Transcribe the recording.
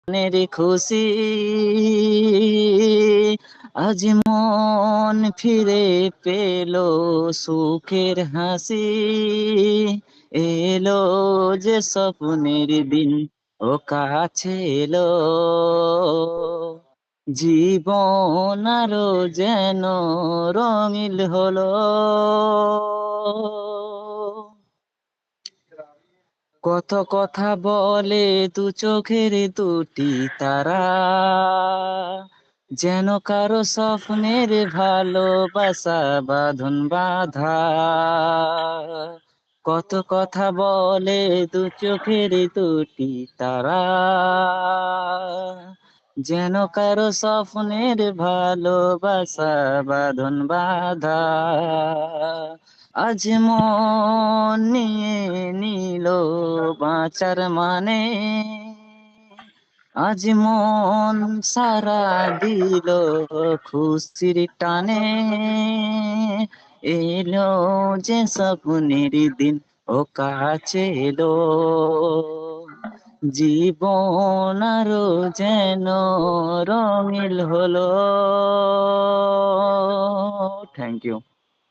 মনের খুশি আজ মন ফিরে পেল, সুখের হাসি এলো যে স্বপ্নের দিন ও কাছে এলো, জীবন আরো যেন রঙিল হলো। কত কথা বলে দু চোখের দুটি তারা, যেন কারো স্বপ্নের ভালোবাসা বাঁধন বাঁধা। কত কথা বলে দু চোখের দুটি তারা, যেন কারো স্বপ্নের ভালোবাসা বাঁধন বাঁধা। আজ মন নিয়ে নিল বাঁচার মানে, আজ মন সারা দিল খুশির টানে, এলো যে স্বপ্নের দিন ও কাছে এলো, জীবন আরো যেন রঙিল হলো। Thank you.